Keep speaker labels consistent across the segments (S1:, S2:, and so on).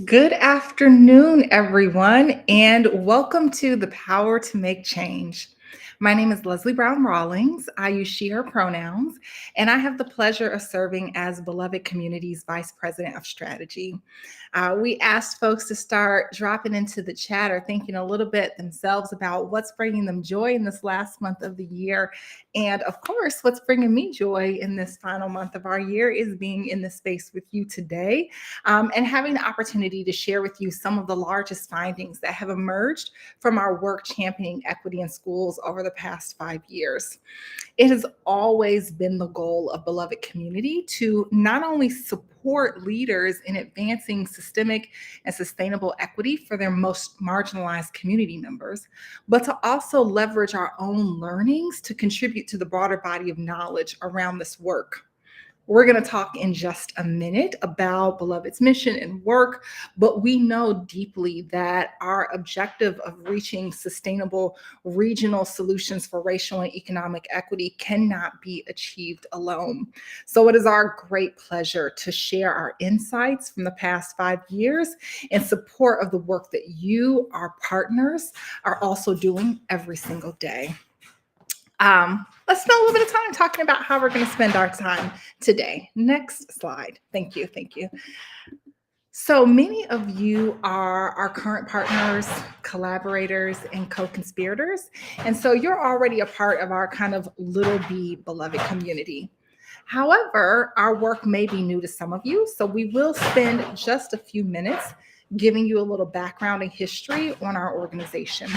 S1: Good afternoon, everyone, and welcome to the Power to Make Change. My name is Leslie Brown Rawlings. I use she, her pronouns, and I have the pleasure of serving as Beloved Community's Vice President of Strategy. We asked folks to start dropping into the chat or thinking a little bit themselves about what's bringing them joy in this last month of the year. And of course, what's bringing me joy in this final month of our year is being in the space with you today and having the opportunity to share with you some of the largest findings that have emerged from our work championing equity in schools over the past 5 years. It has always been the goal of Beloved Community to not only support leaders in advancing systemic and sustainable equity for their most marginalized community members, but to also leverage our own learnings to contribute to the broader body of knowledge around this work. We're going to talk in just a minute about Beloved's mission and work, but we know deeply that our objective of reaching sustainable regional solutions for racial and economic equity cannot be achieved alone. So it is our great pleasure to share our insights from the past 5 years in support of the work that you, our partners, are also doing every single day. Let's spend a little bit of time talking about how we're going to spend our time today. Next slide. Thank you. Thank you. So many of you are our current partners, collaborators, and co conspirators. And so you're already a part of our kind of little b beloved community. However, our work may be new to some of you, so we will spend just a few minutes giving you a little background and history on our organization.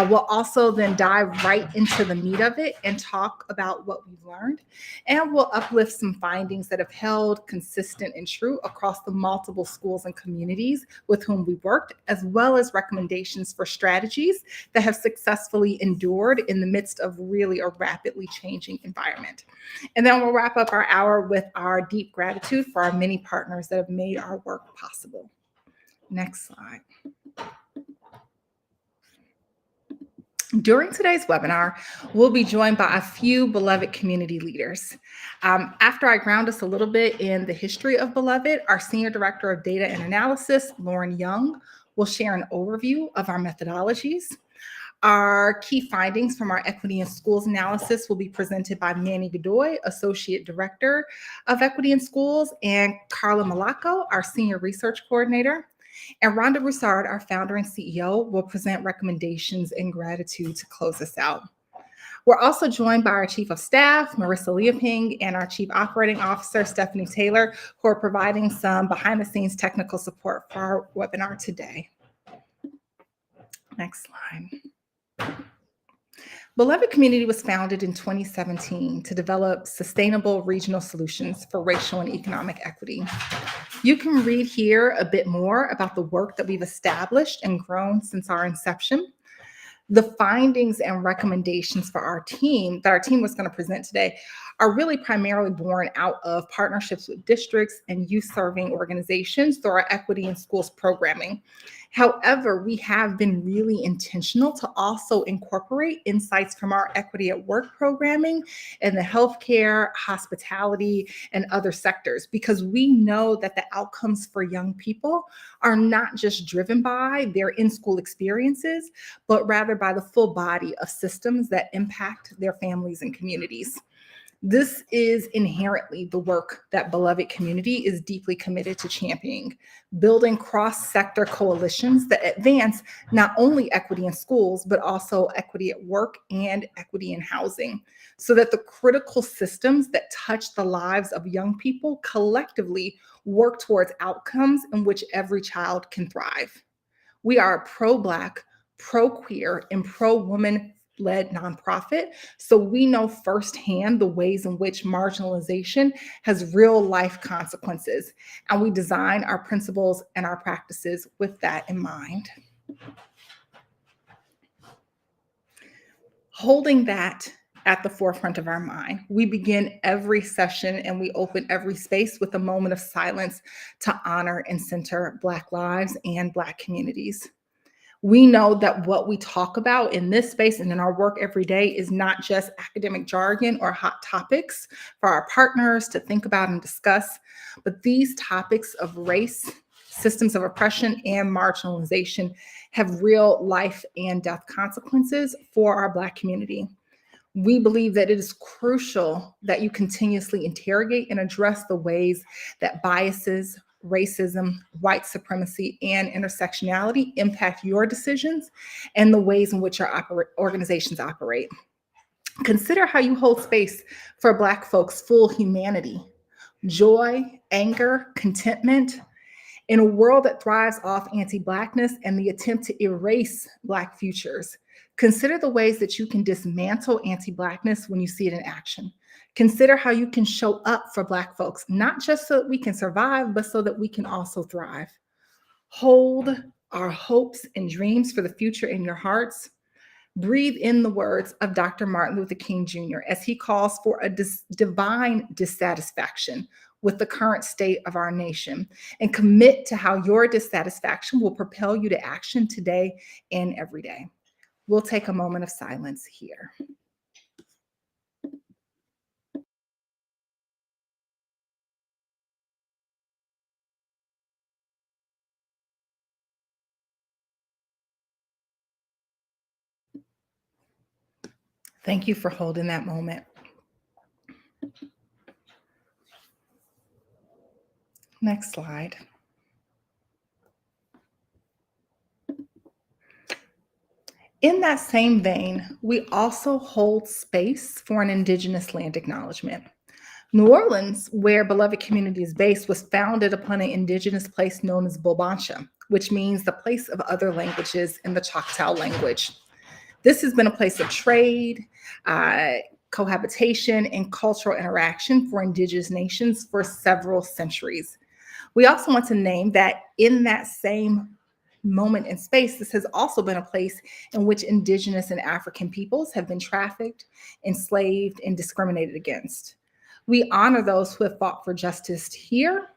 S1: We'll also then dive right into the meat of it and talk about what we've learned. And we'll uplift some findings that have held consistent and true across the multiple schools and communities with whom we worked, as well as recommendations for strategies that have successfully endured in the midst of really a rapidly changing environment. And then we'll wrap up our hour with our deep gratitude for our many partners that have made our work possible. Next slide. During today's webinar, we'll be joined by a few Beloved community leaders. After I ground us a little bit in the history of Beloved, our Senior Director of Data and Analysis, Lauren Young, will share an overview of our methodologies. Our key findings from our Equity in Schools analysis will be presented by Manny Godoy, Associate Director of Equity in Schools, and Carla Malaco, our Senior Research Coordinator. And Rhonda Broussard, our founder and CEO, will present recommendations and gratitude to close us out. We're also joined by our Chief of Staff, Marissa Lieping, and our Chief Operating Officer, Stephanie Taylor, who are providing some behind-the-scenes technical support for our webinar today. Next slide. Beloved Community was founded in 2017 to develop sustainable regional solutions for racial and economic equity. You can read here a bit more about the work that we've established and grown since our inception. The findings and recommendations for our team that our team was going to present today are really primarily born out of partnerships with districts and youth serving organizations through our Equity in Schools programming. However, we have been really intentional to also incorporate insights from our Equity at Work programming in the healthcare, hospitality, and other sectors, because we know that the outcomes for young people are not just driven by their in-school experiences, but rather by the full body of systems that impact their families and communities. This is inherently the work that Beloved Community is deeply committed to championing, building cross-sector coalitions that advance not only equity in schools, but also equity at work and equity in housing, so that the critical systems that touch the lives of young people collectively work towards outcomes in which every child can thrive. We are a pro-Black, pro-queer, and pro-woman led nonprofit. So we know firsthand the ways in which marginalization has real life consequences. And we design our principles and our practices with that in mind. Holding that at the forefront of our mind, we begin every session and we open every space with a moment of silence to honor and center Black lives and Black communities. We know that what we talk about in this space and in our work every day is not just academic jargon or hot topics for our partners to think about and discuss, but these topics of race, systems of oppression and marginalization have real life and death consequences for our Black community. We believe that it is crucial that you continuously interrogate and address the ways that biases, racism, white supremacy, and intersectionality impact your decisions and the ways in which our organizations operate. Consider how you hold space for Black folks' full humanity, joy, anger, contentment, in a world that thrives off anti-Blackness and the attempt to erase Black futures. Consider the ways that you can dismantle anti-Blackness when you see it in action. Consider how you can show up for Black folks, not just so that we can survive, but so that we can also thrive. Hold our hopes and dreams for the future in your hearts. Breathe in the words of Dr. Martin Luther King Jr. as he calls for a divine dissatisfaction with the current state of our nation, and commit to how your dissatisfaction will propel you to action today and every day. We'll take a moment of silence here. Thank you for holding that moment. Next slide. In that same vein, we also hold space for an Indigenous land acknowledgement. New Orleans, where Beloved Community is based, was founded upon an Indigenous place known as Bulbancha, which means the place of other languages in the Choctaw language. This has been a place of trade, cohabitation, and cultural interaction for Indigenous nations for several centuries. We also want to name that in that same moment in space, this has also been a place in which Indigenous and African peoples have been trafficked, enslaved, and discriminated against. We honor those who have fought for justice here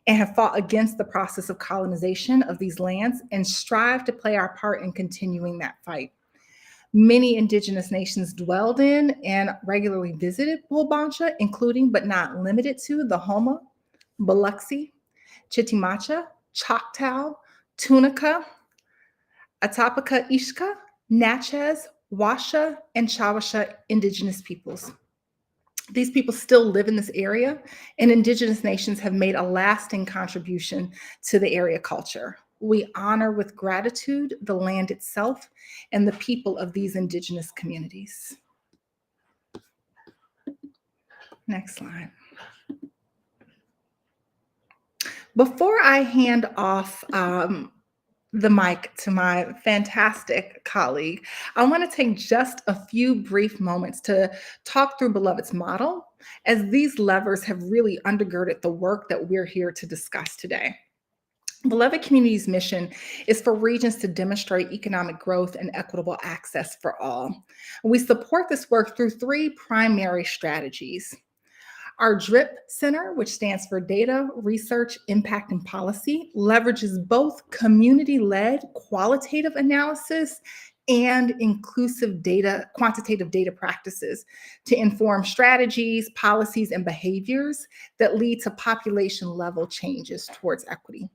S1: and have fought against the process of colonization of these lands and strive to play our part in continuing that fight. Many Indigenous nations dwelled in and regularly visited Bulbancha, including but not limited to the Homa, Biloxi, Chitimacha, Choctaw, Tunica, Atapaka Ishka, Natchez, Washa, and Chawasha Indigenous peoples. These people still live in this area, and Indigenous nations have made a lasting contribution to the area culture. We honor with gratitude the land itself and the people of these Indigenous communities. Next slide. Before I hand off the mic to my fantastic colleague, I want to take just a few brief moments to talk through Beloved's model, as these levers have really undergirded the work that we're here to discuss today. Beloved Community's mission is for regions to demonstrate economic growth and equitable access for all. We support this work through three primary strategies. Our DRIP Center, which stands for Data, Research, Impact, and Policy, leverages both community-led qualitative analysis and inclusive data, quantitative data practices to inform strategies, policies, and behaviors that lead to population-level changes towards equity.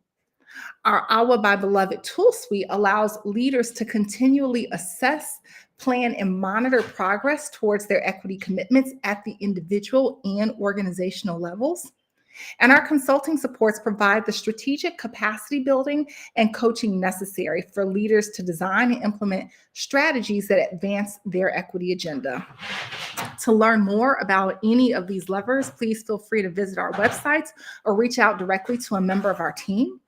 S1: Our Awa by Beloved tool suite allows leaders to continually assess, plan, and monitor progress towards their equity commitments at the individual and organizational levels. And our consulting supports provide the strategic capacity building and coaching necessary for leaders to design and implement strategies that advance their equity agenda. To learn more about any of these levers, please feel free to visit our websites or reach out directly to a member of our team.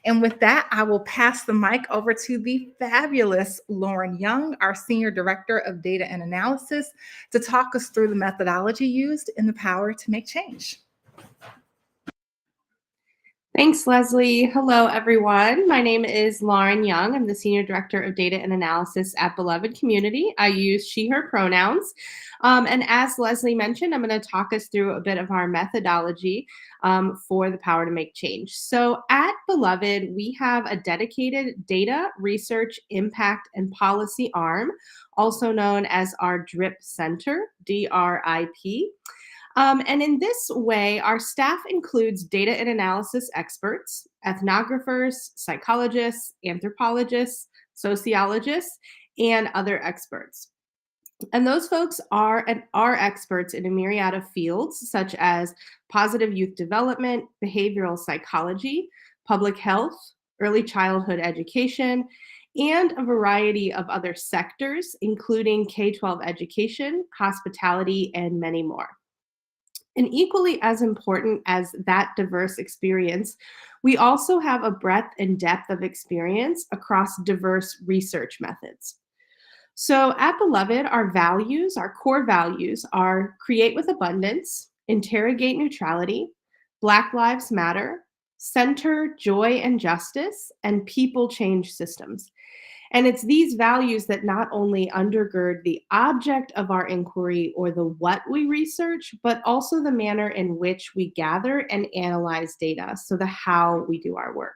S1: And with that, I will pass the mic over to the fabulous Lauren Young, our Senior Director of Data and Analysis, to talk us through the methodology used in the Power to Make Change.
S2: Thanks, Leslie. Hello, everyone. My name is Lauren Young. I'm the Senior Director of Data and Analysis at Beloved Community. I use she, her pronouns. And as Leslie mentioned, I'm going to talk us through a bit of our methodology for the Power to Make Change. So at Beloved, we have a dedicated data, research, impact, and policy arm, also known as our DRIP Center, DRIP. And in this way, our staff includes data and analysis experts, ethnographers, psychologists, anthropologists, sociologists, and other experts. And those folks are experts in a myriad of fields such as positive youth development, behavioral psychology, public health, early childhood education, and a variety of other sectors, including K 12 education, hospitality, and many more. And equally as important as that diverse experience, we also have a breadth and depth of experience across diverse research methods. So at Beloved, our values, our core values are create with abundance, interrogate neutrality, Black Lives Matter, center joy and justice, and people change systems. And it's these values that not only undergird the object of our inquiry or the what we research, but also the manner in which we gather and analyze data. So the how we do our work.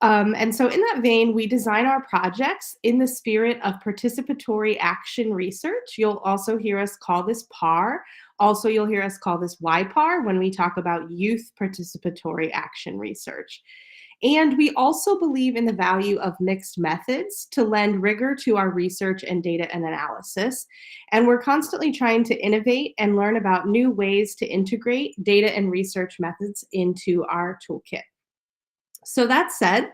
S2: And so, in that vein, we design our projects in the spirit of participatory action research. You'll also hear us call this PAR. Also, you'll hear us call this YPAR when we talk about youth participatory action research. And we also believe in the value of mixed methods to lend rigor to our research and data and analysis. And we're constantly trying to innovate and learn about new ways to integrate data and research methods into our toolkit. So, that said,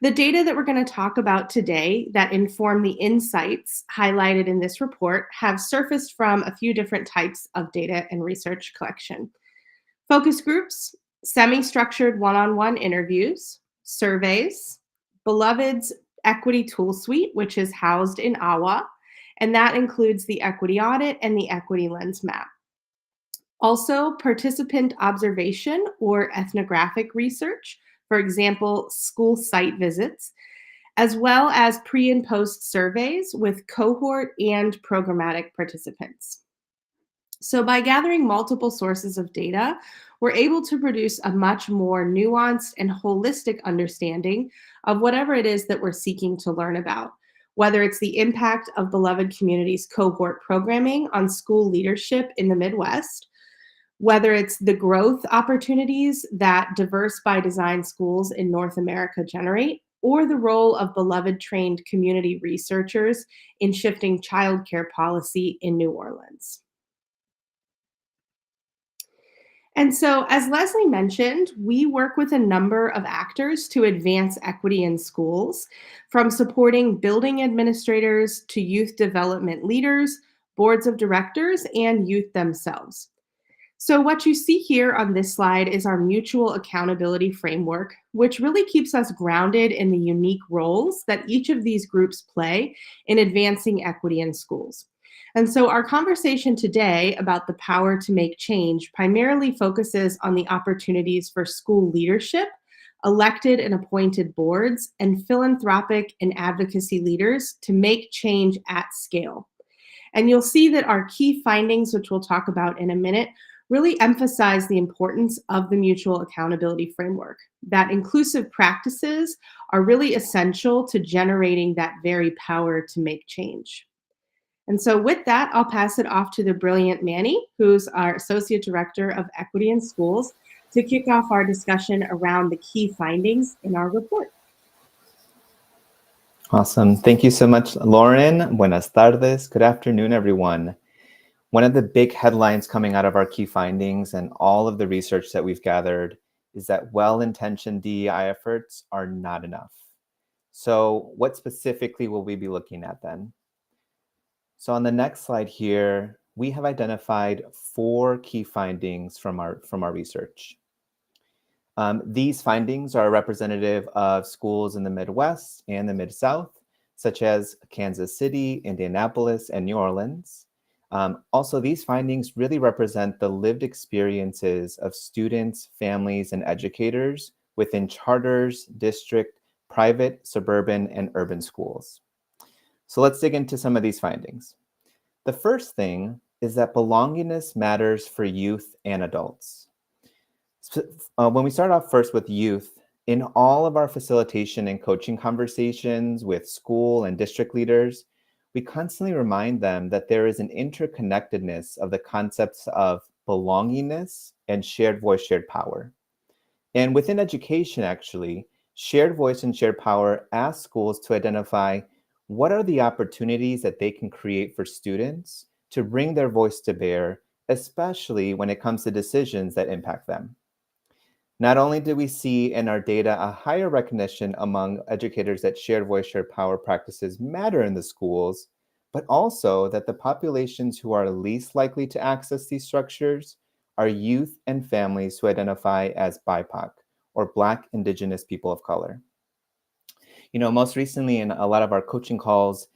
S2: the data that we're going to talk about today that inform the insights highlighted in this report have surfaced from a few different types of data and research collection. Focus groups, semi-structured one-on-one interviews, surveys, Beloved's equity tool suite, which is housed in AWA, and that includes the equity audit and the equity lens map. Also, participant observation or ethnographic research, for example, school site visits, as well as pre and post surveys with cohort and programmatic participants. So, by gathering multiple sources of data, we're able to produce a much more nuanced and holistic understanding of whatever it is that we're seeking to learn about, whether it's the impact of Beloved Community's cohort programming on school leadership in the Midwest, whether it's the growth opportunities that diverse by design schools in North America generate, or the role of Beloved trained community researchers in shifting childcare policy in New Orleans. And so, as Leslie mentioned, we work with a number of actors to advance equity in schools, from supporting building administrators to youth development leaders, boards of directors, and youth themselves. So, what you see here on this slide is our mutual accountability framework, which really keeps us grounded in the unique roles that each of these groups play in advancing equity in schools. And so, our conversation today about the power to make change primarily focuses on the opportunities for school leadership, elected and appointed boards, and philanthropic and advocacy leaders to make change at scale. And you'll see that our key findings, which we'll talk about in a minute, really emphasize the importance of the mutual accountability framework, that inclusive practices are really essential to generating that very power to make change. And so with that, I'll pass it off to the brilliant Manny, who's our Associate Director of Equity in Schools, to kick off our discussion around the key findings in our report.
S3: Awesome. Thank you so much, Lauren. Buenas tardes. Good afternoon, everyone. One of the big headlines coming out of our key findings and all of the research that we've gathered is that well-intentioned DEI efforts are not enough. So what specifically will we be looking at then? So on the next slide here, we have identified 4 key findings from our research. These findings are representative of schools in the Midwest and the Mid-South, such as Kansas City, Indianapolis, and New Orleans. Also, these findings really represent the lived experiences of students, families, and educators within charters, district, private, suburban, and urban schools. So let's dig into some of these findings. The first thing is that belongingness matters for youth and adults. When we start off first with youth, in all of our facilitation and coaching conversations with school and district leaders, we constantly remind them that there is an interconnectedness of the concepts of belongingness and shared voice, shared power. And within education, actually, shared voice and shared power asks schools to identify what are the opportunities that they can create for students to bring their voice to bear, especially when it comes to decisions that impact them. Not only do we see in our data a higher recognition among educators that shared voice, shared power practices matter in the schools, but also that the populations who are least likely to access these structures are youth and families who identify as BIPOC or Black, Indigenous people of color. Most recently in a lot of our coaching calls,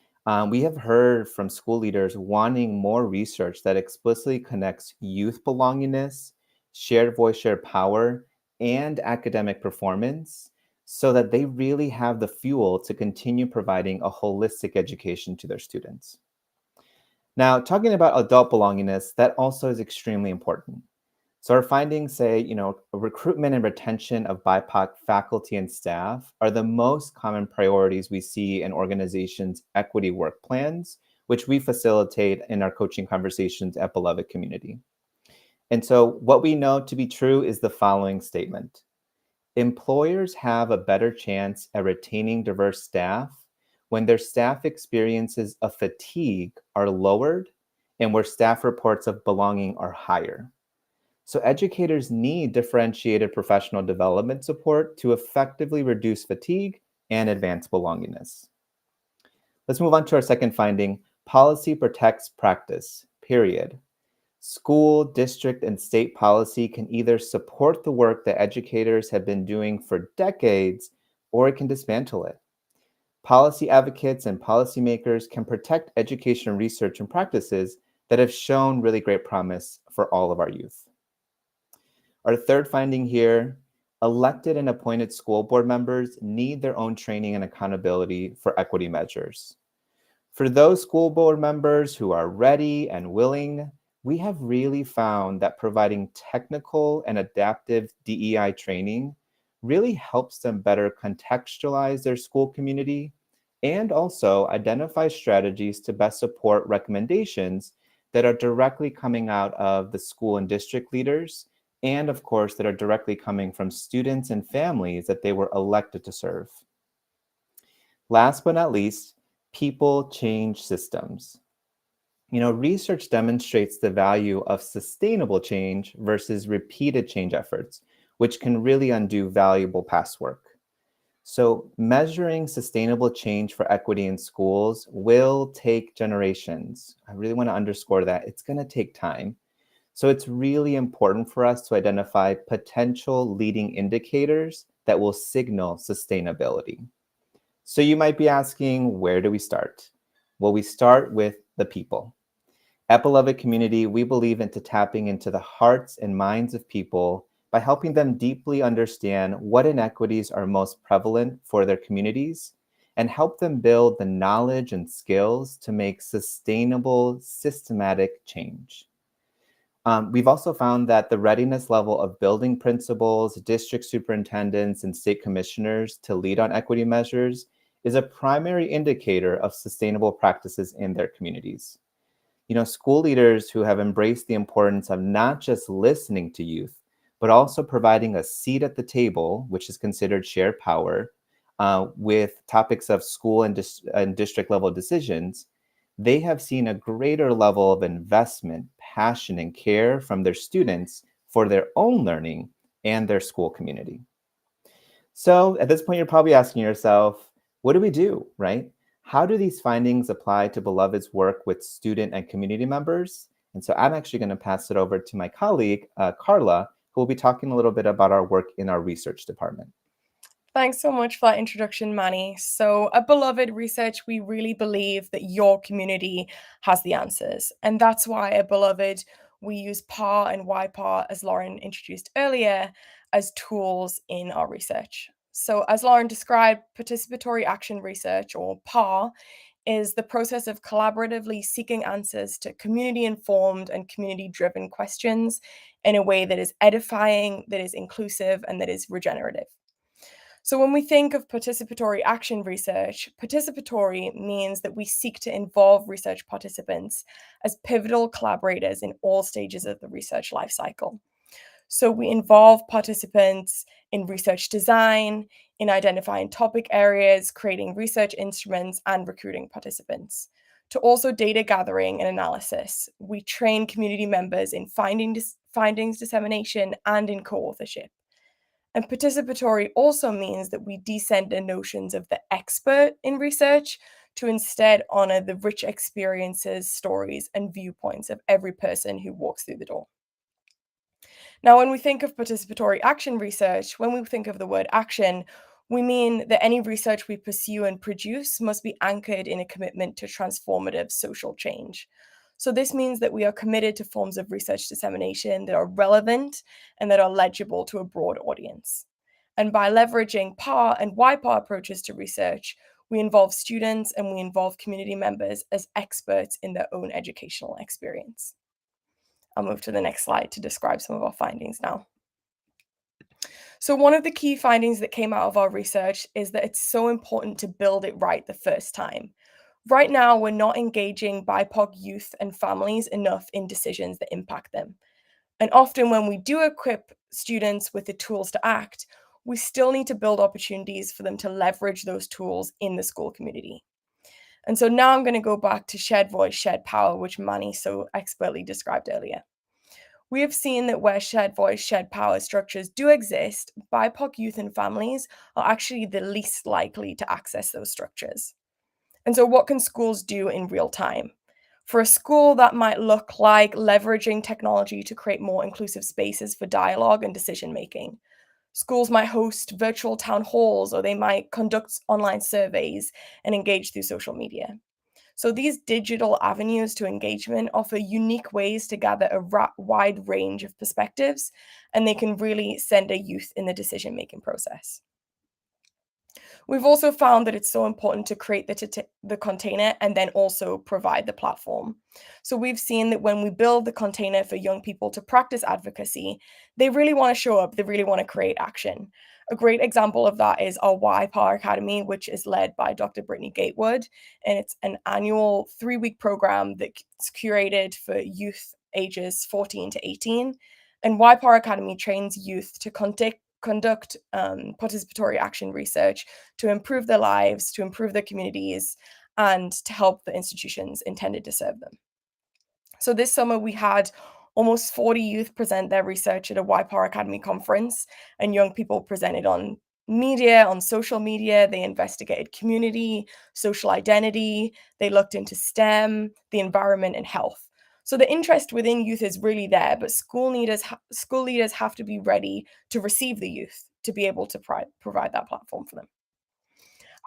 S3: we have heard from school leaders wanting more research that explicitly connects youth belongingness, shared voice, shared power, and academic performance so that they really have the fuel to continue providing a holistic education to their students. Now, talking about adult belongingness, that also is extremely important. So our findings say, recruitment and retention of BIPOC faculty and staff are the most common priorities we see in organizations' equity work plans, which we facilitate in our coaching conversations at Beloved Community. And so what we know to be true is the following statement. Employers have a better chance at retaining diverse staff when their staff experiences of fatigue are lowered and where staff reports of belonging are higher. So educators need differentiated professional development support to effectively reduce fatigue and advance belongingness. Let's move on to our second finding. Policy protects practice, period. School, district, and state policy can either support the work that educators have been doing for decades, or it can dismantle it. Policy advocates and policymakers can protect education research and practices that have shown really great promise for all of our youth. Our third finding here, elected and appointed school board members need their own training and accountability for equity measures. For those school board members who are ready and willing, we have really found that providing technical and adaptive DEI training really helps them better contextualize their school community and also identify strategies to best support recommendations that are directly coming out of the school and district leaders, and of course, that are directly coming from students and families that they were elected to serve. Last but not least, people change systems. Research demonstrates the value of sustainable change versus repeated change efforts, which can really undo valuable past work. So measuring sustainable change for equity in schools will take generations. I really want to underscore that. It's going to take time. So it's really important for us to identify potential leading indicators that will signal sustainability. So you might be asking, where do we start? Well, we start with the people. At Beloved Community, we believe into tapping into the hearts and minds of people by helping them deeply understand what inequities are most prevalent for their communities and help them build the knowledge and skills to make sustainable, systematic change. We've also found that the readiness level of building principals, district superintendents, and state commissioners to lead on equity measures is a primary indicator of sustainable practices in their communities. School leaders who have embraced the importance of not just listening to youth, but also providing a seat at the table, which is considered shared power, with topics of school and district level decisions, they have seen a greater level of investment, passion, and care from their students for their own learning and their school community. So at this point, you're probably asking yourself, what do we do, right? How do these findings apply to Beloved's work with student and community members? And so I'm actually going to pass it over to my colleague, Carla, who will be talking a little bit about our work in our research department.
S4: Thanks so much for that introduction, Manny. So at Beloved Research, we really believe that your community has the answers. And that's why at Beloved, we use PAR and YPAR, as Lauren introduced earlier, as tools in our research. So as Lauren described, participatory action research, or PAR, is the process of collaboratively seeking answers to community-informed and community-driven questions in a way that is edifying, that is inclusive, and that is regenerative. So when we think of participatory action research, participatory means that we seek to involve research participants as pivotal collaborators in all stages of the research lifecycle. So we involve participants in research design, in identifying topic areas, creating research instruments, and recruiting participants. To also data gathering and analysis, we train community members in findings dissemination and in co-authorship. And participatory also means that we descend the notions of the expert in research to instead honor the rich experiences, stories, and viewpoints of every person who walks through the door. Now, when we think of participatory action research, when we think of the word action, we mean that any research we pursue and produce must be anchored in a commitment to transformative social change. So this means that we are committed to forms of research dissemination that are relevant and that are legible to a broad audience. And by leveraging PAR and YPAR approaches to research, we involve students and we involve community members as experts in their own educational experience. I'll move to the next slide to describe some of our findings now. So one of the key findings that came out of our research is that it's so important to build it right the first time. Right now, we're not engaging BIPOC youth and families enough in decisions that impact them. And often when we do equip students with the tools to act, we still need to build opportunities for them to leverage those tools in the school community. And so now I'm going to go back to shared voice, shared power, which Manny so expertly described earlier. We have seen that where shared voice, shared power structures do exist, BIPOC youth and families are actually the least likely to access those structures. And so what can schools do in real time? For a school, that might look like leveraging technology to create more inclusive spaces for dialogue and decision making. Schools might host virtual town halls, or they might conduct online surveys and engage through social media. So these digital avenues to engagement offer unique ways to gather a wide range of perspectives, and they can really send a youth in the decision-making process. We've also found that it's so important to create the container and then also provide the platform. So we've seen that when we build the container for young people to practice advocacy, they really want to show up, they really want to create action. A great example of that is our YPAR Academy, which is led by Dr. Brittany Gatewood, and it's an annual 3-week program that's curated for youth ages 14 to 18. And YPAR Academy trains youth to conduct participatory action research to improve their lives, to improve their communities, and to help the institutions intended to serve them. So this summer we had almost 40 youth present their research at a YPAR Academy conference, and young people presented on media, on social media. They investigated community, social identity, they looked into STEM, the environment, and health. So the interest within youth is really there, but school leaders have to be ready to receive the youth to be able to provide that platform for them.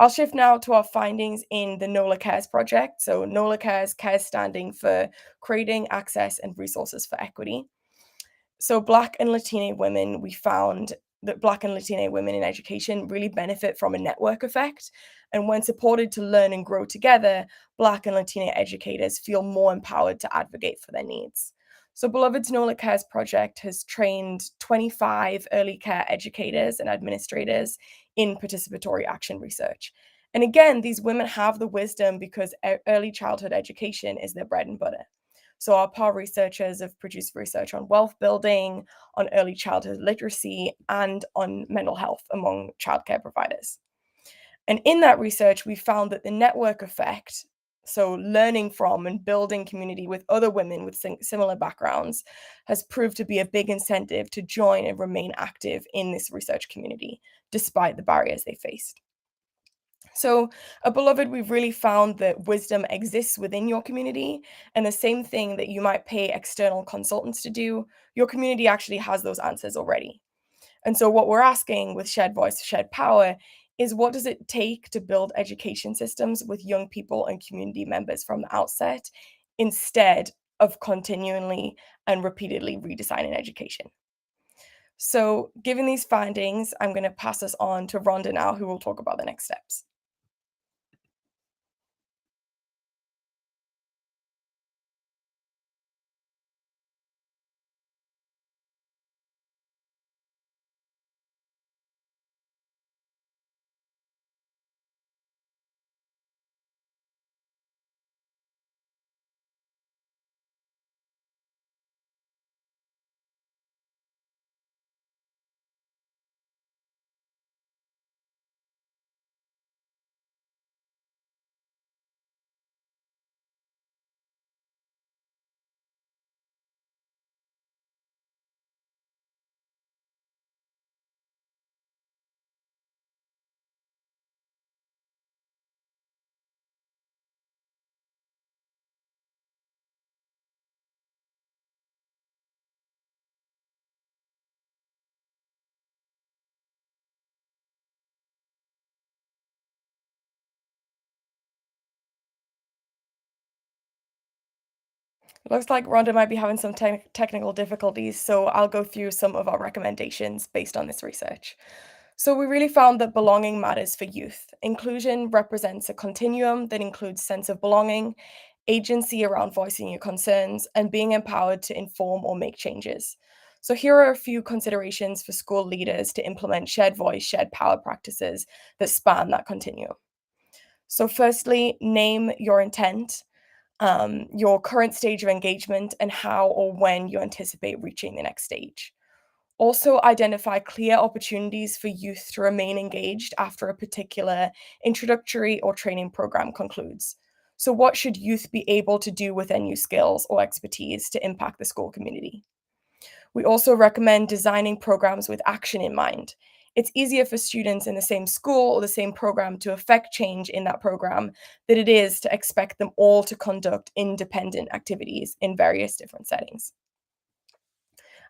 S4: I'll shift now to our findings in the NOLA Cares project. So NOLA Cares standing for Creating Access and Resources for Equity. So Black and Latina women, we found that Black and Latina women in education really benefit from a network effect. And when supported to learn and grow together, Black and Latina educators feel more empowered to advocate for their needs. So Beloved's NOLA Cares project has trained 25 early care educators and administrators in participatory action research. And again, these women have the wisdom because early childhood education is their bread and butter. So our PAR researchers have produced research on wealth building, on early childhood literacy, and on mental health among childcare providers. And in that research, we found that the network effect, so learning from and building community with other women with similar backgrounds, has proved to be a big incentive to join and remain active in this research community, despite the barriers they faced. So at Beloved, we've really found that wisdom exists within your community, and the same thing that you might pay external consultants to do, your community actually has those answers already. And so what we're asking with Shared Voice, Shared Power is what does it take to build education systems with young people and community members from the outset, instead of continually and repeatedly redesigning education. So given these findings, I'm going to pass this on to Rhonda now, who will talk about the next steps. It looks like Rhonda might be having some technical difficulties, so I'll go through some of our recommendations based on this research. So we really found that belonging matters for youth. Inclusion represents a continuum that includes sense of belonging, agency around voicing your concerns, and being empowered to inform or make changes. So here are a few considerations for school leaders to implement shared voice, shared power practices that span that continuum. So firstly, name your intent, your current stage of engagement, and how or when you anticipate reaching the next stage. Also, identify clear opportunities for youth to remain engaged after a particular introductory or training program concludes. So, what should youth be able to do with their new skills or expertise to impact the school community? We also recommend designing programs with action in mind. It's easier for students in the same school or the same program to affect change in that program than it is to expect them all to conduct independent activities in various different settings.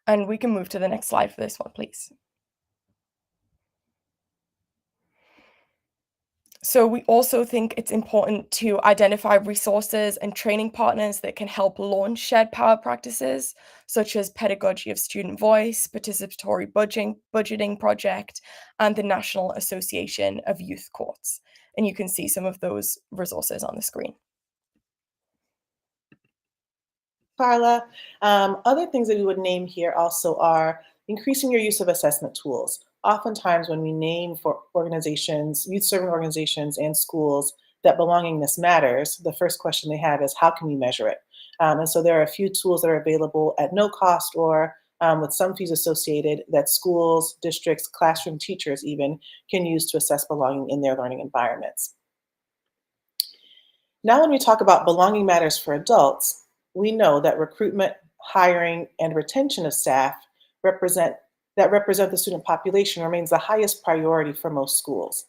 S4: And we can move to the next slide for this one, please. So we also think it's important to identify resources and training partners that can help launch shared power practices, such as pedagogy of student voice, participatory budgeting project, and the National Association of Youth Courts. And you can see some of those resources on the screen.
S5: Carla. Other things that we would name here also are increasing your use of assessment tools. Oftentimes when we name for organizations, youth-serving organizations and schools that belongingness matters, the first question they have is how can we measure it? And so there are a few tools that are available at no cost or with some fees associated that schools, districts, classroom teachers even can use to assess belonging in their learning environments. Now when we talk about belonging matters for adults, we know that recruitment, hiring, and retention of staff represent the student population remains the highest priority for most schools.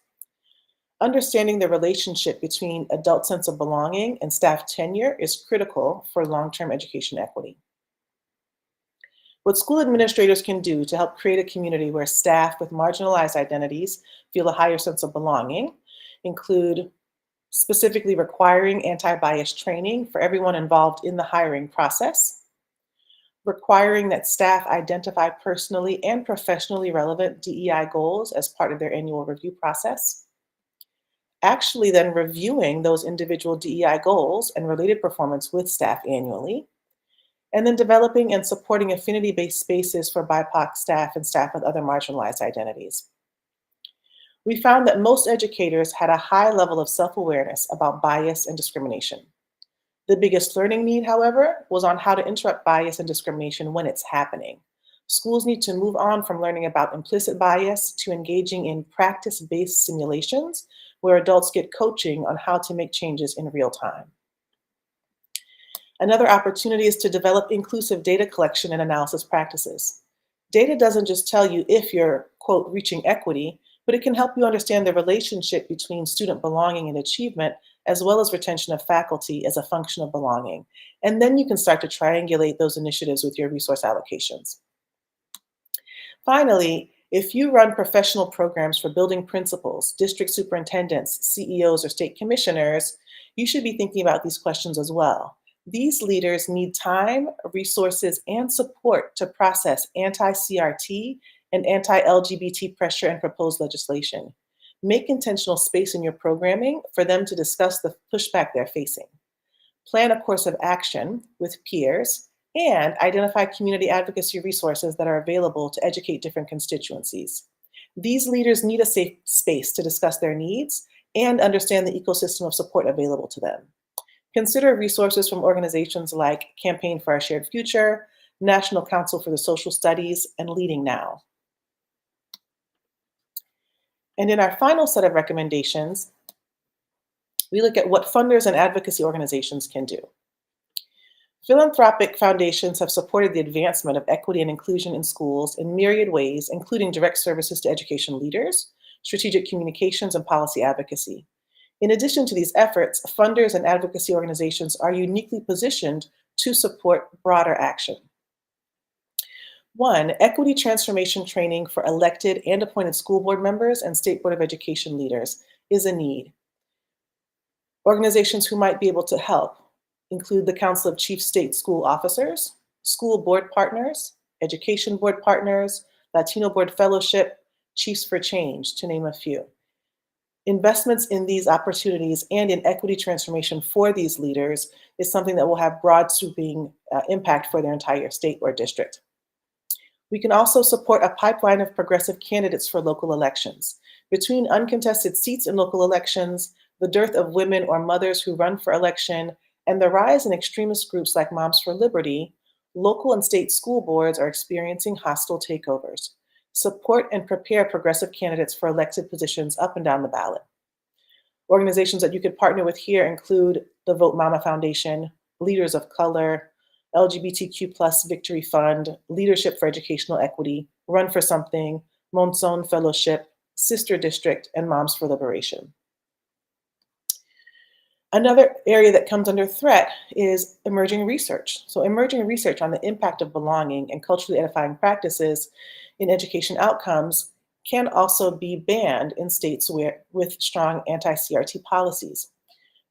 S5: Understanding the relationship between adult sense of belonging and staff tenure is critical for long-term education equity. What school administrators can do to help create a community where staff with marginalized identities feel a higher sense of belonging include specifically requiring anti-bias training for everyone involved in the hiring process, requiring that staff identify personally and professionally relevant DEI goals as part of their annual review process, actually then reviewing those individual DEI goals and related performance with staff annually, and then developing and supporting affinity-based spaces for BIPOC staff and staff with other marginalized identities. We found that most educators had a high level of self-awareness about bias and discrimination. The biggest learning need, however, was on how to interrupt bias and discrimination when it's happening. Schools need to move on from learning about implicit bias to engaging in practice-based simulations where adults get coaching on how to make changes in real time. Another opportunity is to develop inclusive data collection and analysis practices. Data doesn't just tell you if you're, quote, reaching equity, but it can help you understand the relationship between student belonging and achievement, as well as retention of faculty as a function of belonging. And then you can start to triangulate those initiatives with your resource allocations. Finally, if you run professional programs for building principals, district superintendents, CEOs, or state commissioners, you should be thinking about these questions as well. These leaders need time, resources, and support to process anti-CRT and anti-LGBT pressure and proposed legislation. Make intentional space in your programming for them to discuss the pushback they're facing. Plan a course of action with peers and identify community advocacy resources that are available to educate different constituencies. These leaders need a safe space to discuss their needs and understand the ecosystem of support available to them. Consider resources from organizations like Campaign for Our Shared Future, National Council for the Social Studies, and Leading Now. And in our final set of recommendations, we look at what funders and advocacy organizations can do. Philanthropic foundations have supported the advancement of equity and inclusion in schools in myriad ways, including direct services to education leaders, strategic communications, and policy advocacy. In addition to these efforts, funders and advocacy organizations are uniquely positioned to support broader action. One, equity transformation training for elected and appointed school board members and State Board of Education leaders is a need. Organizations who might be able to help include the Council of Chief State School Officers, school board partners, education board partners, Latino Board Fellowship, Chiefs for Change, to name a few. Investments in these opportunities and in equity transformation for these leaders is something that will have broad sweeping impact for their entire state or district. We can also support a pipeline of progressive candidates for local elections. Between uncontested seats in local elections, the dearth of women or mothers who run for election, and the rise in extremist groups like Moms for Liberty, local and state school boards are experiencing hostile takeovers. Support and prepare progressive candidates for elected positions up and down the ballot. Organizations that you could partner with here include the Vote Mama Foundation, Leaders of Color, LGBTQ plus Victory Fund, Leadership for Educational Equity, Run for Something, Monson Fellowship, Sister District, and Moms for Liberation. Another area that comes under threat is emerging research. So emerging research on the impact of belonging and culturally edifying practices in education outcomes can also be banned in states with strong anti-CRT policies.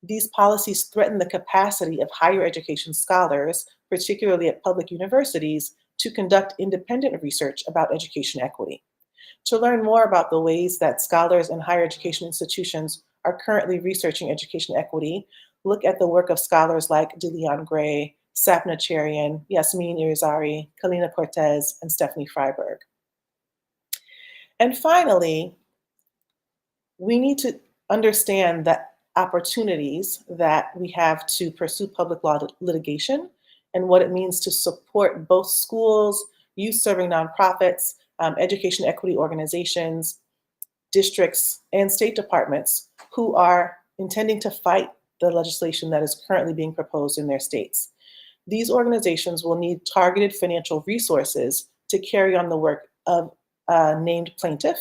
S5: These policies threaten the capacity of higher education scholars, particularly at public universities, to conduct independent research about education equity. To learn more about the ways that scholars in higher education institutions are currently researching education equity, look at the work of scholars like DeLeon Gray, Sapna Cherian, Yasmin Irizarry, Kalina Cortez, and Stephanie Freiberg. And finally, we need to understand the opportunities that we have to pursue public law litigation and what it means to support both schools, youth-serving nonprofits, education equity organizations, districts, and state departments who are intending to fight the legislation that is currently being proposed in their states. These organizations will need targeted financial resources to carry on the work of a named plaintiff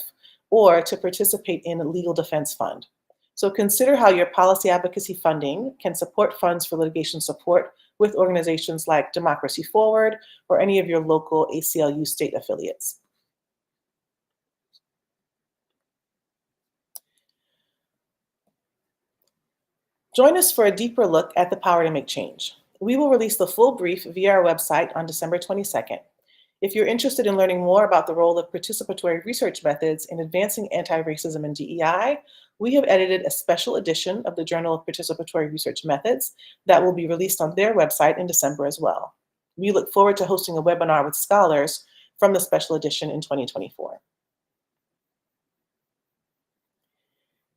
S5: or to participate in a legal defense fund. So consider how your policy advocacy funding can support funds for litigation support with organizations like Democracy Forward or any of your local ACLU state affiliates. Join us for a deeper look at the power to make change. We will release the full brief via our website on December 22nd. If you're interested in learning more about the role of participatory research methods in advancing anti-racism and DEI, we have edited a special edition of the Journal of Participatory Research Methods that will be released on their website in December as well. We look forward to hosting a webinar with scholars from the special edition in 2024.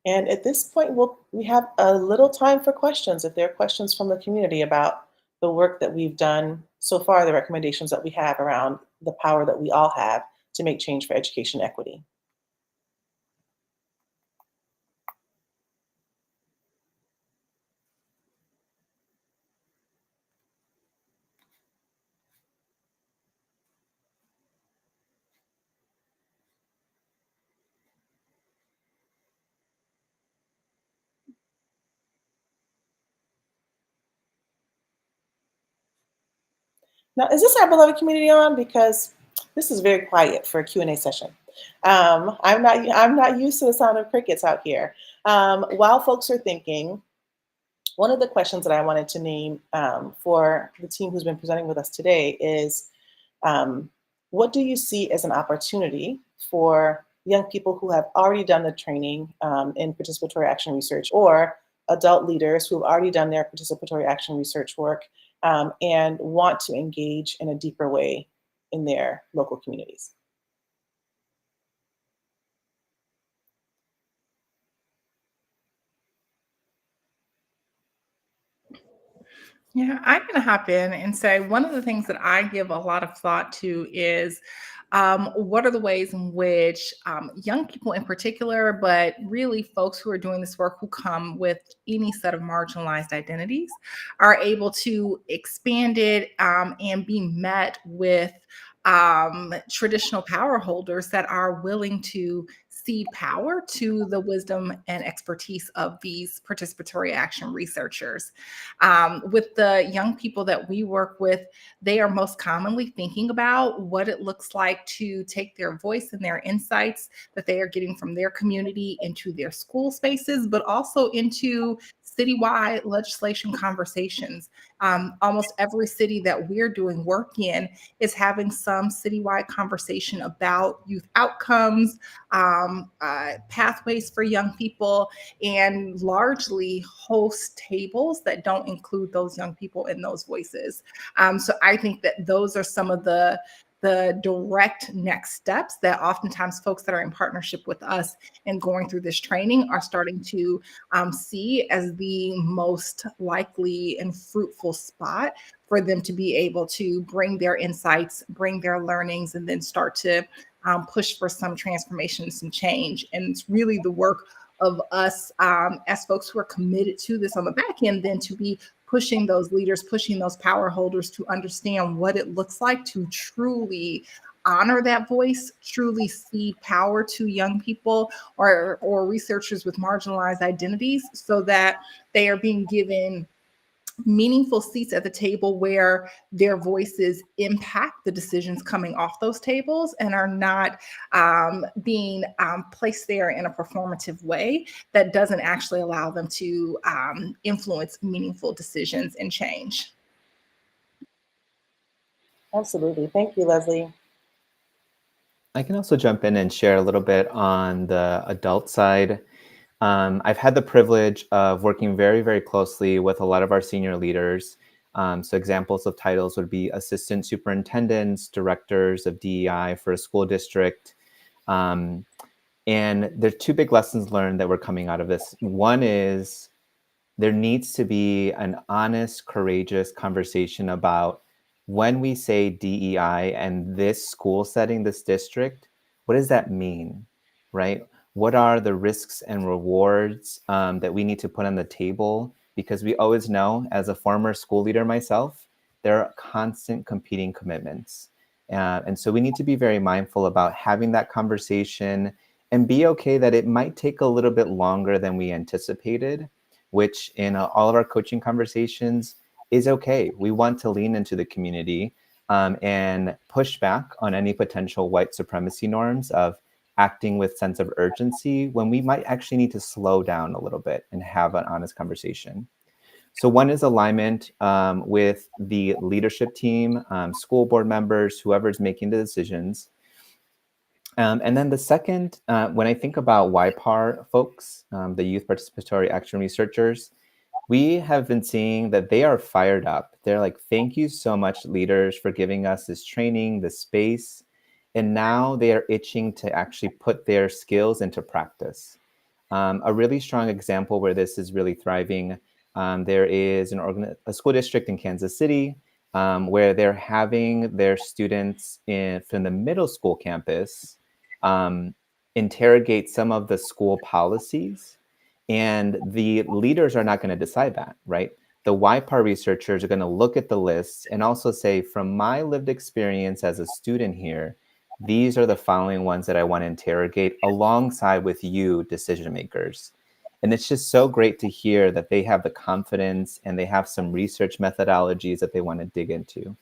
S5: And at this point, we have a little time for questions. If there are questions from the community about the work that we've done so far, the recommendations that we have around the power that we all have to make change for education equity. Now, is this our beloved community on? Because this is very quiet for a Q&A session. I'm not used to the sound of crickets out here. While folks are thinking, one of the questions that I wanted to name for the team who's been presenting with us today is, what do you see as an opportunity for young people who have already done the training in participatory action research, or adult leaders who have already done their participatory action research work and want to engage in a deeper way in their local communities?
S1: Yeah, I'm going to hop in and say one of the things that I give a lot of thought to is what are the ways in which young people in particular, but really folks who are doing this work who come with any set of marginalized identities, are able to expand it and be met with traditional power holders that are willing to cede power to the wisdom and expertise of these participatory action researchers. With the young people that we work with, they are most commonly thinking about what it looks like to take their voice and their insights that they are getting from their community into their school spaces, but also into citywide legislation conversations. Almost every city that we're doing work in is having some citywide conversation about youth outcomes, pathways for young people, and largely host tables that don't include those young people and those voices. So I think that those are some of the direct next steps that oftentimes folks that are in partnership with us and going through this training are starting to see as the most likely and fruitful spot for them to be able to bring their insights, bring their learnings, and then start to push for some transformation, some change. And it's really the work of us as folks who are committed to this on the back end, then to be pushing those leaders, pushing those power holders to understand what it looks like to truly honor that voice, truly cede power to young people or researchers with marginalized identities, so that they are being given meaningful seats at the table where their voices impact the decisions coming off those tables and are not being placed there in a performative way that doesn't actually allow them to influence meaningful decisions and change.
S5: Absolutely. Thank you, Leslie.
S3: I can also jump in and share a little bit on the adult side. I've had the privilege of working very, very closely with a lot of our senior leaders. So examples of titles would be assistant superintendents, directors of DEI for a school district. And there are two big lessons learned that were coming out of this. One is there needs to be an honest, courageous conversation about when we say DEI and this school setting, this district, what does that mean, right? What are the risks and rewards that we need to put on the table? Because we always know, as a former school leader myself, there are constant competing commitments. And so we need to be very mindful about having that conversation and be okay that it might take a little bit longer than we anticipated, which in all of our coaching conversations is okay. We want to lean into the community and push back on any potential white supremacy norms of acting with sense of urgency when we might actually need to slow down a little bit and have an honest conversation. So one is alignment with the leadership team, school board members, whoever's making the decisions. And then the second, when I think about YPAR folks, the Youth Participatory Action Researchers, we have been seeing that they are fired up. They're like, thank you so much, leaders, for giving us this training, this space. And now they are itching to actually put their skills into practice. A really strong example where this is really thriving, there is a school district in Kansas City where they're having their students from the middle school campus interrogate some of the school policies. And the leaders are not going to decide that, right? The YPAR researchers are going to look at the lists and also say, from my lived experience as a student here, these are the following ones that I want to interrogate alongside with you, decision makers. And it's just so great to hear that they have the confidence and they have some research methodologies that they want to dig into.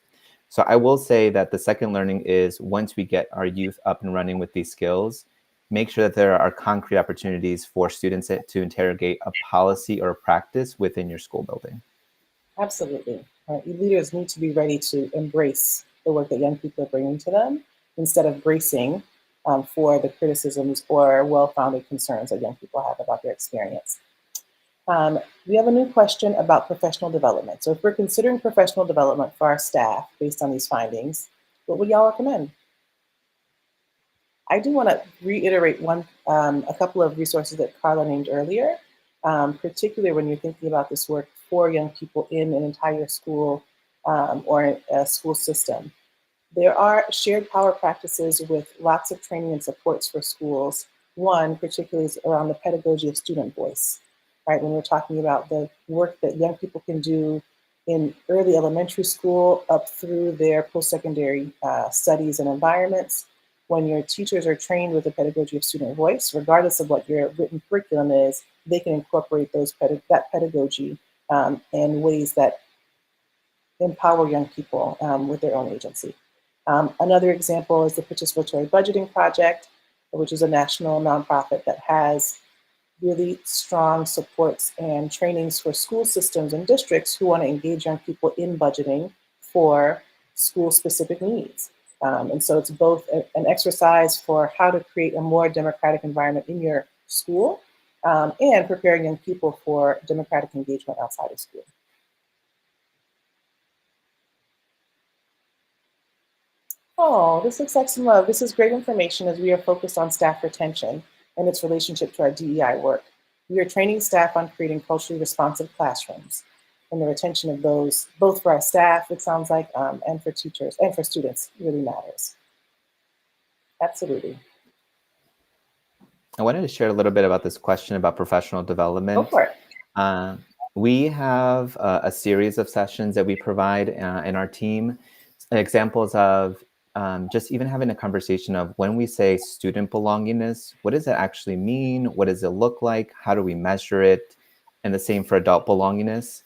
S3: So I will say that the second learning is once we get our youth up and running with these skills, make sure that there are concrete opportunities for students to interrogate a policy or a practice within your school building.
S5: Absolutely. Leaders need to be ready to embrace the work that young people are bringing to them instead of bracing for the criticisms or well-founded concerns that young people have about their experience. We have a new question about professional development. So if we're considering professional development for our staff based on these findings, what would y'all recommend? I do want to reiterate a couple of resources that Carla named earlier, particularly when you're thinking about this work for young people in an entire school or a school system. There are shared power practices with lots of training and supports for schools. One particularly is around the pedagogy of student voice, right? When we're talking about the work that young people can do in early elementary school up through their post-secondary studies and environments, When your teachers are trained with the pedagogy of student voice, regardless of what your written curriculum is, they can incorporate that pedagogy in ways that empower young people with their own agency. Another example is the Participatory Budgeting Project, which is a national nonprofit that has really strong supports and trainings for school systems and districts who want to engage young people in budgeting for school-specific needs. And so it's both an exercise for how to create a more democratic environment in your school and preparing young people for democratic engagement outside of school. Oh, this looks like some love. This is great information as we are focused on staff retention and its relationship to our DEI work. We are training staff on creating culturally responsive classrooms, and the retention of those, both for our staff, it sounds like, and for teachers and for students, really matters. Absolutely.
S3: I wanted to share a little bit about this question about professional development.
S5: Go for it.
S3: We have a series of sessions that we provide in our team. Examples of just even having a conversation of when we say student belongingness, what does that actually mean? What does it look like? How do we measure it? And the same for adult belongingness.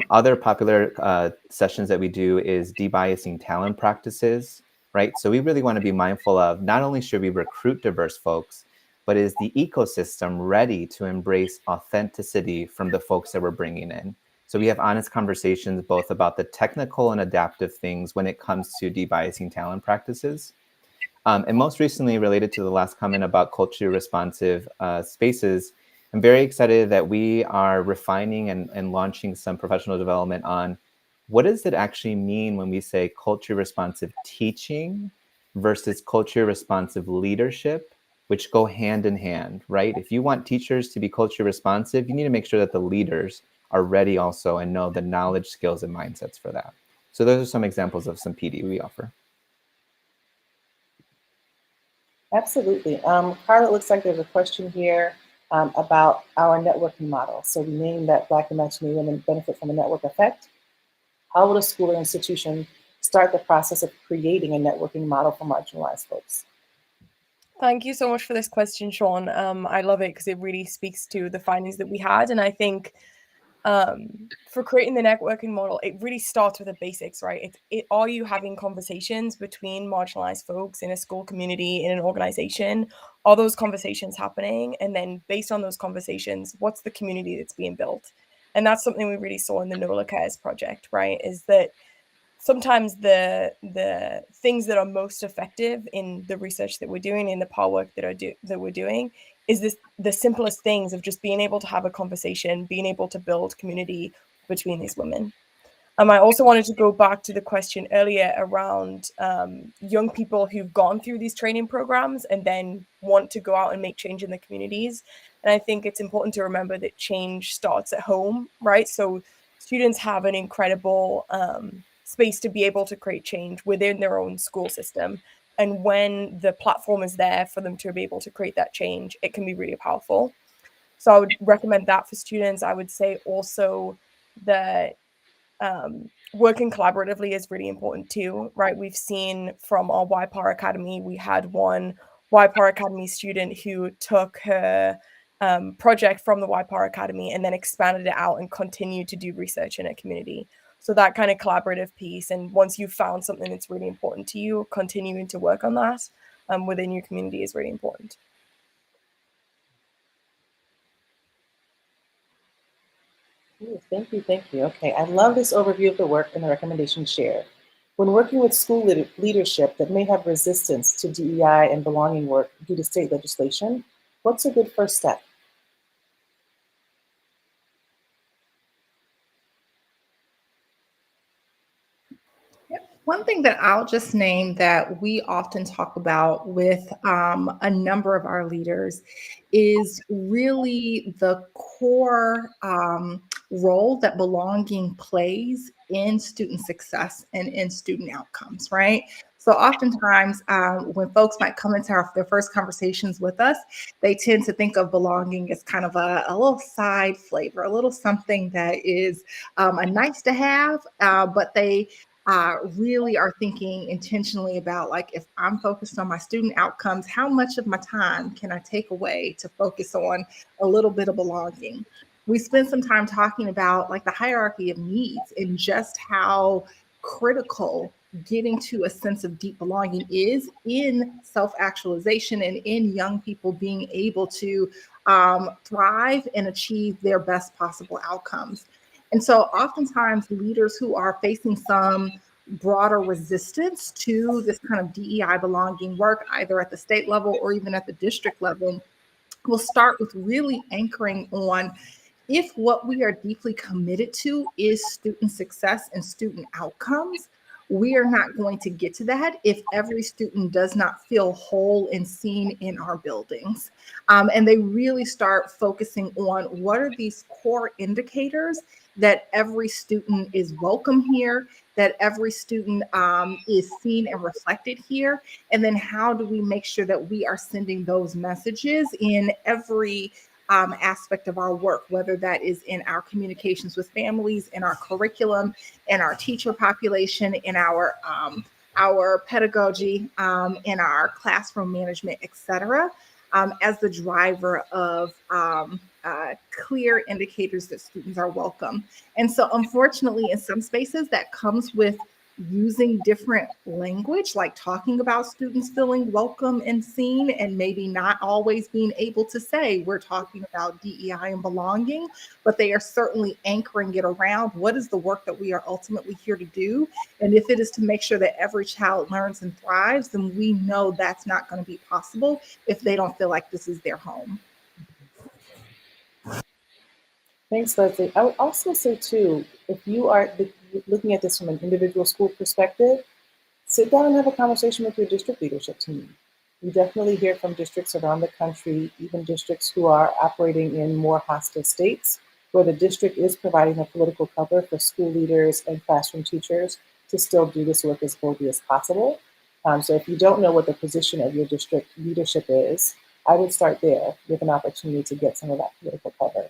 S3: Other popular sessions that we do is debiasing talent practices, right? So we really want to be mindful of not only should we recruit diverse folks, but is the ecosystem ready to embrace authenticity from the folks that we're bringing in? So we have honest conversations both about the technical and adaptive things when it comes to debiasing talent practices. And most recently, related to the last comment about culturally responsive spaces, I'm very excited that we are refining and launching some professional development on what does it actually mean when we say culturally responsive teaching versus culturally responsive leadership, which go hand in hand, right? If you want teachers to be culturally responsive, you need to make sure that the leaders are ready also and know the knowledge, skills, and mindsets for that. So those are some examples of some PD we offer.
S5: Absolutely. Carla, it looks like there's a question here about our networking model. So we named that Black and Latino women benefit from a network effect. How will a school or institution start the process of creating a networking model for marginalized folks?
S4: Thank you so much for this question, Sean. I love it because it really speaks to the findings that we had. And I think for creating the networking model, it really starts with the basics, right? Are you having conversations between marginalized folks in a school community, in an organization? Are those conversations happening? And then based on those conversations, what's the community that's being built? And that's something we really saw in the NOLA Cares project, right? Is that sometimes the things that are most effective in the research that we're doing, in the power work that we're doing, is the simplest things of just being able to have a conversation, being able to build community between these women. I also wanted to go back to the question earlier around young people who've gone through these training programs and then want to go out and make change in the communities. And I think it's important to remember that change starts at home, right? So students have an incredible space to be able to create change within their own school system. And when the platform is there for them to be able to create that change, it can be really powerful. So I would recommend that for students. I would say also that working collaboratively is really important too, right? We've seen from our YPAR Academy, we had one YPAR Academy student who took her project from the YPAR Academy and then expanded it out and continued to do research in a community. So that kind of collaborative piece, and once you've found something that's really important to you, continuing to work on that within your community is really important.
S5: Ooh, thank you, thank you. Okay, I love this overview of the work and the recommendations shared. When working with school leadership that may have resistance to DEI and belonging work due to state legislation, what's a good first step?
S1: One thing that I'll just name that we often talk about with a number of our leaders is really the core role that belonging plays in student success and in student outcomes, right? So oftentimes when folks might come into their first conversations with us, they tend to think of belonging as kind of a little side flavor, a little something that is a nice to have, but they really are thinking intentionally about, like, if I'm focused on my student outcomes, how much of my time can I take away to focus on a little bit of belonging? We spent some time talking about, like, the hierarchy of needs and just how critical getting to a sense of deep belonging is in self-actualization and in young people being able to thrive and achieve their best possible outcomes. And so oftentimes leaders who are facing some broader resistance to this kind of DEI belonging work, either at the state level or even at the district level, will start with really anchoring on, if what we are deeply committed to is student success and student outcomes, we are not going to get to that if every student does not feel whole and seen in our buildings. And they really start focusing on, what are these core indicators that every student is welcome here, that every student is seen and reflected here, and then how do we make sure that we are sending those messages in every aspect of our work, whether that is in our communications with families, in our curriculum, in our teacher population, in our pedagogy, in our classroom management, et cetera, as the driver of clear indicators that students are welcome. And so unfortunately, in some spaces that comes with using different language, like talking about students feeling welcome and seen, and maybe not always being able to say we're talking about DEI and belonging, but they are certainly anchoring it around, what is the work that we are ultimately here to do? And if it is to make sure that every child learns and thrives, then we know that's not going to be possible if they don't feel like this is their home.
S5: Thanks, Leslie. I would also say, too, if you are looking at this from an individual school perspective, sit down and have a conversation with your district leadership team. We definitely hear from districts around the country, even districts who are operating in more hostile states, where the district is providing a political cover for school leaders and classroom teachers to still do this work as boldly as possible. So if you don't know what the position of your district leadership is, I would start there with an opportunity to get some of that political cover.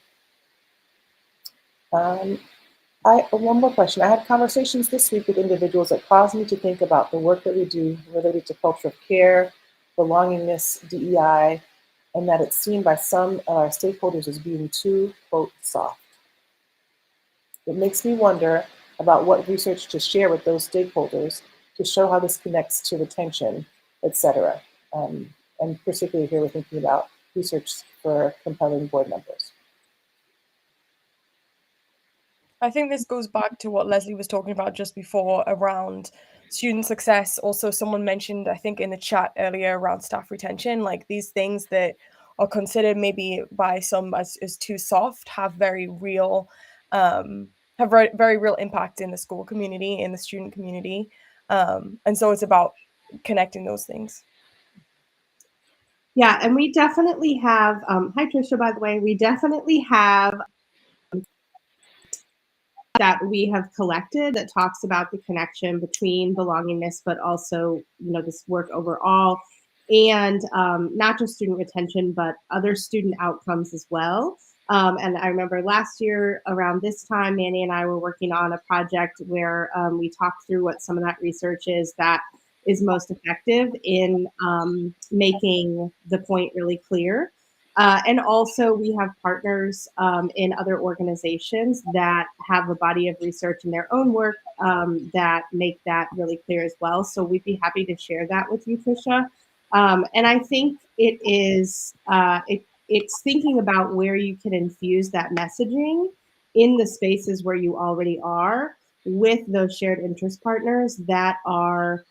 S5: One more question. I had conversations this week with individuals that caused me to think about the work that we do related to culture of care, belongingness, DEI, and that it's seen by some of our stakeholders as being too, quote, soft. It makes me wonder about what research to share with those stakeholders to show how this connects to retention, et cetera. And particularly here, we're thinking about research for compelling board members.
S4: I think this goes back to what Leslie was talking about just before around student success. Also, someone mentioned, I think in the chat earlier, around staff retention, like these things that are considered maybe by some as too soft have very real very real impact in the school community, in the student community. And so it's about connecting those things.
S2: Yeah, and we definitely have, hi Trisha, by the way, we definitely have that we have collected that talks about the connection between belongingness, but also, this work overall, and not just student retention, but other student outcomes as well. And I remember last year around this time, Manny and I were working on a project where we talked through what some of that research is that is most effective in making the point really clear. And also we have partners in other organizations that have a body of research in their own work that make that really clear as well. So we'd be happy to share that with you, Trisha. And I think it is, it's thinking about where you can infuse that messaging in the spaces where you already are with those shared interest partners that are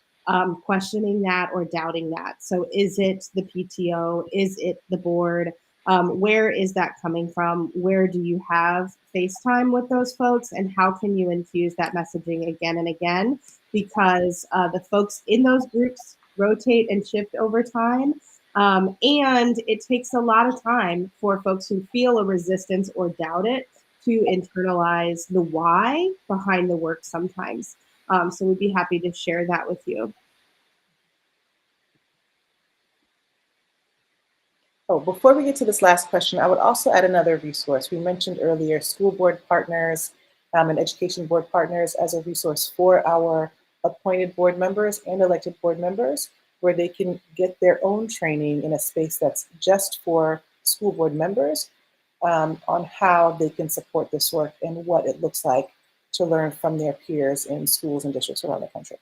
S2: questioning that or doubting that. So is it the PTO? Is it the board? Where is that coming from? Where do you have FaceTime with those folks? And how can you infuse that messaging again and again? Because the folks in those groups rotate and shift over time. And it takes a lot of time for folks who feel a resistance or doubt it to internalize the why behind the work sometimes. So we'd be happy to share that with you.
S5: Oh, before we get to this last question, I would also add another resource. We mentioned earlier school board partners and education board partners as a resource for our appointed board members and elected board members, where they can get their own training in a space that's just for school board members on how they can support this work and what it looks like to learn from their peers in schools and districts around the country.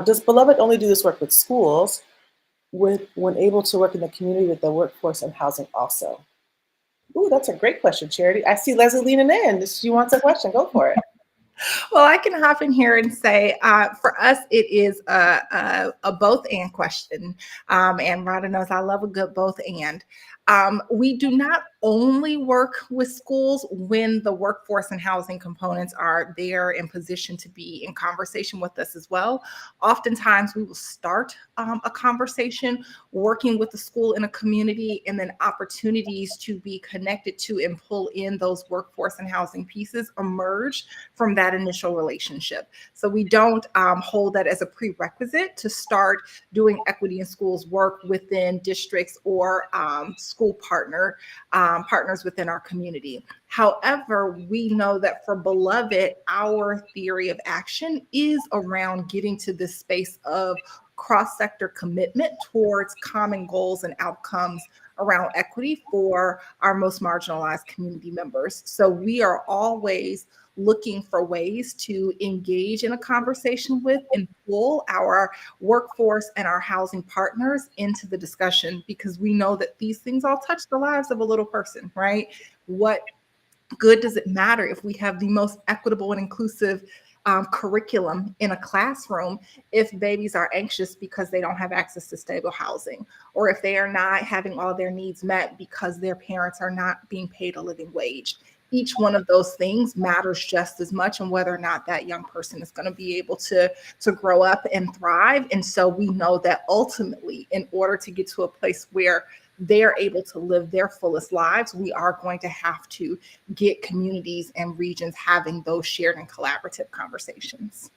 S5: Does Beloved only do this work with schools? When able to work in the community with the workforce and housing also? Ooh, that's a great question, Charity. I see Leslie leaning in. She wants a question. Go for it.
S1: Well, I can hop in here and say, for us, it is a both and question. And Rhonda knows I love a good both and. We do not only work with schools when the workforce and housing components are there in position to be in conversation with us as well. Oftentimes we will start a conversation working with the school in a community, and then opportunities to be connected to and pull in those workforce and housing pieces emerge from that initial relationship. So we don't hold that as a prerequisite to start doing equity in schools work within districts or school partners within our community. However, we know that for Beloved, our theory of action is around getting to this space of cross-sector commitment towards common goals and outcomes around equity for our most marginalized community members. So we are always looking for ways to engage in a conversation with and pull our workforce and our housing partners into the discussion, because we know that these things all touch the lives of a little person, right? What good does it matter if we have the most equitable and inclusive curriculum in a classroom if babies are anxious because they don't have access to stable housing, or if they are not having all their needs met because their parents are not being paid a living wage? Each one of those things matters just as much in whether or not that young person is going to be able to grow up and thrive. And so we know that ultimately, in order to get to a place where they're able to live their fullest lives, we are going to have to get communities and regions having those shared and collaborative conversations.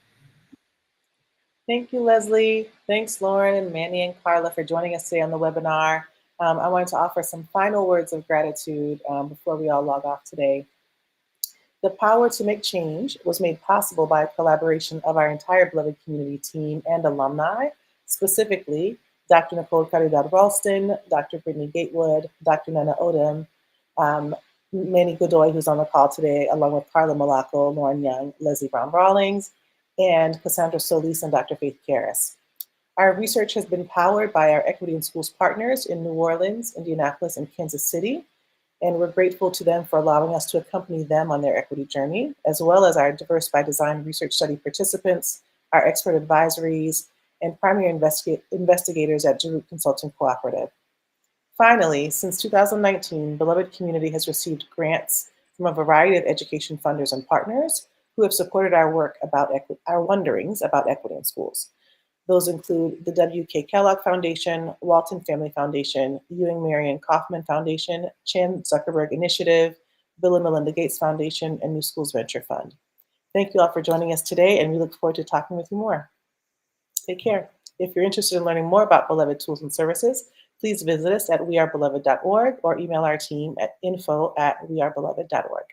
S5: Thank you, Leslie. Thanks, Lauren and Manny and Carla, for joining us today on the webinar. I wanted to offer some final words of gratitude before we all log off today. The power to make change was made possible by a collaboration of our entire Beloved community team and alumni, specifically Dr. Nicole Caridad-Ralston, Dr. Brittany Gatewood, Dr. Nana Odom, Manny Godoy, who's on the call today, along with Carla Malaco, Lauren Young, Leslie Brown-Rawlings, and Cassandra Solis and Dr. Faith Karras. Our research has been powered by our Equity in Schools partners in New Orleans, Indianapolis, and Kansas City, and we're grateful to them for allowing us to accompany them on their equity journey, as well as our Diverse by Design research study participants, our expert advisories, and primary investigators at Giroux Consulting Cooperative. Finally, since 2019, Beloved Community has received grants from a variety of education funders and partners who have supported our work about our wonderings about equity in schools. Those include the W.K. Kellogg Foundation, Walton Family Foundation, Ewing Marion Kaufman Foundation, Chan Zuckerberg Initiative, Bill and Melinda Gates Foundation, and New Schools Venture Fund. Thank you all for joining us today, and we look forward to talking with you more. Take care. If you're interested in learning more about Beloved tools and services, please visit us at wearebeloved.org or email our team at info@wearebeloved.org.